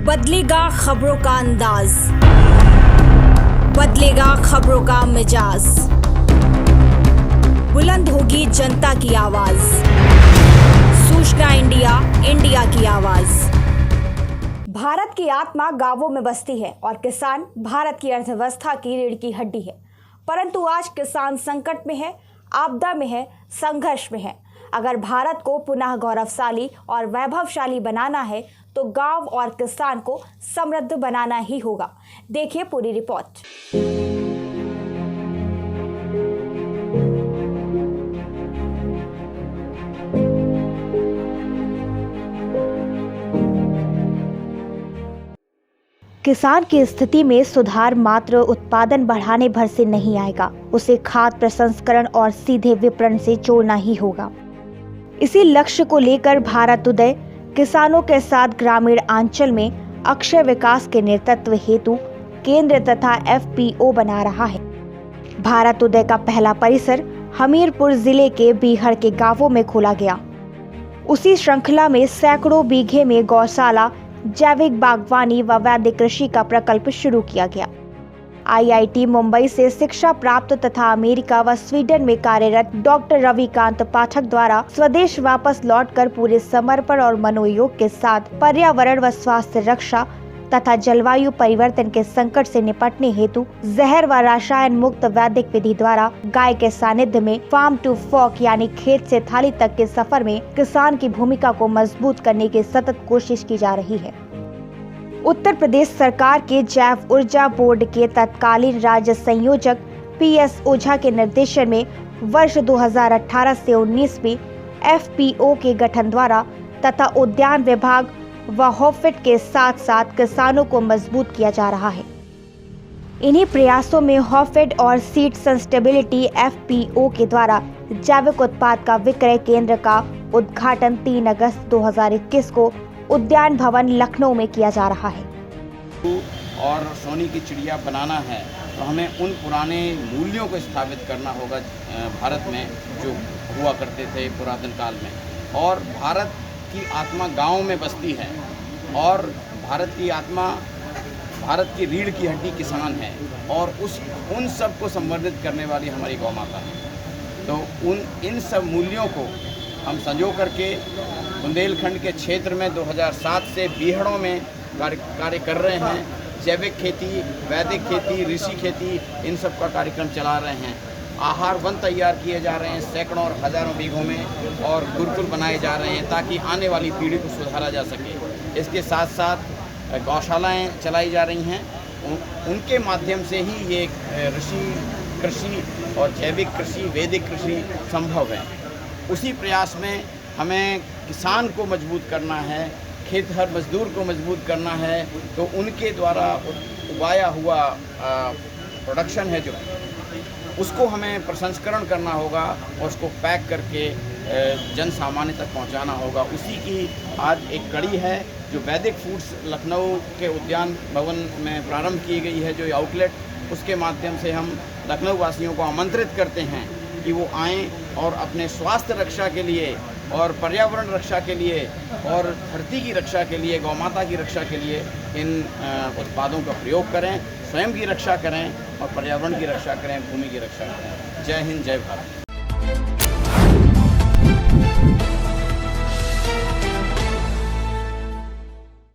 बदलेगा खबरों का अंदाज, बदलेगा खबरों का मिजाज, बुलंद होगी जनता की आवाज, सूचना इंडिया, इंडिया की आवाज। भारत की आत्मा गांवों में बसती है और किसान भारत की अर्थव्यवस्था की रीढ़ की हड्डी है। परंतु आज किसान संकट में है, आपदा में है, संघर्ष में है। अगर भारत को पुनः गौरवशाली और वैभवशाली बनाना है तो गांव और किसान को समृद्ध बनाना ही होगा। देखिए पूरी रिपोर्ट। किसान की स्थिति में सुधार मात्र उत्पादन बढ़ाने भर से नहीं आएगा, उसे खाद्य प्रसंस्करण और सीधे विपणन से जोड़ना ही होगा। इसी लक्ष्य को लेकर भारत उदय किसानों के साथ ग्रामीण अंचल में अक्षय विकास के नेतृत्व हेतु केंद्र तथा FPO बना रहा है। भारत उदय का पहला परिसर हमीरपुर जिले के बीहड़ के गांवों में खोला गया। उसी श्रृंखला में सैकड़ों बीघे में गौशाला, जैविक बागवानी व वैदिक कृषि का प्रकल्प शुरू किया गया। IIT मुंबई से शिक्षा प्राप्त तथा अमेरिका व स्वीडन में कार्यरत डॉक्टर रविकांत पाठक द्वारा स्वदेश वापस लौटकर पूरे समर्पण और मनोयोग के साथ पर्यावरण व स्वास्थ्य रक्षा तथा जलवायु परिवर्तन के संकट से निपटने हेतु जहर व रसायन मुक्त वैदिक विधि द्वारा गाय के सानिध्य में फार्म टू फॉर्क यानी खेत से थाली तक के सफर में किसान की भूमिका को मजबूत करने की सतत कोशिश की जा रही है। उत्तर प्रदेश सरकार के जैव ऊर्जा बोर्ड के तत्कालीन राज्य संयोजक PS ओझा के निर्देशन में वर्ष 2018 से 19 में FPO के गठन द्वारा तथा उद्यान विभाग व हॉफेड के साथ साथ किसानों को मजबूत किया जा रहा है। इन्हीं प्रयासों में हॉफेड और सीड सस्टेनेबिलिटी FPO के द्वारा जैविक उत्पाद का विक्रय केंद्र का उद्घाटन 3 अगस्त 2021 को उद्यान भवन लखनऊ में किया जा रहा है। और सोने की चिड़िया बनाना है तो हमें उन पुराने मूल्यों को स्थापित करना होगा भारत में जो हुआ करते थे पुरातन काल में। और भारत की आत्मा गांव में बसती है और भारत की आत्मा, भारत की रीढ़ की हड्डी किसान है और उन सब को संवर्धित करने वाली हमारी गौ माता है। तो इन सब मूल्यों को हम संजो करके बुंदेलखंड के क्षेत्र में 2007 से बीहड़ों में कार्य कर रहे हैं। जैविक खेती, वैदिक खेती, ऋषि खेती, इन सब का कार्यक्रम चला रहे हैं। आहार वन तैयार किए जा रहे हैं सैकड़ों और हज़ारों बीघों में और गुरुकुल बनाए जा रहे हैं ताकि आने वाली पीढ़ी को सुधारा जा सके। इसके साथ साथ गौशालाएँ चलाई जा रही हैं। उनके माध्यम से ही ये ऋषि कृषि और जैविक कृषि, वैदिक कृषि संभव है। उसी प्रयास में हमें किसान को मजबूत करना है, खेतहर मजदूर को मजबूत करना है। तो उनके द्वारा उगाया हुआ प्रोडक्शन है जो उसको हमें प्रसंस्करण करना होगा और उसको पैक करके जन सामान्य तक पहुंचाना होगा। उसी की आज एक कड़ी है जो वैदिक फूड्स लखनऊ के उद्यान भवन में प्रारंभ की गई है, जो आउटलेट, उसके माध्यम से हम लखनऊ वासियों को आमंत्रित करते हैं कि वो आएँ और अपने स्वास्थ्य रक्षा के लिए और पर्यावरण रक्षा के लिए और धरती की रक्षा के लिए, गौ माता की रक्षा के लिए इन उत्पादों का प्रयोग करें, स्वयं की रक्षा करें और पर्यावरण की रक्षा करें, भूमि की रक्षा करें। जय हिंद, जय भारत।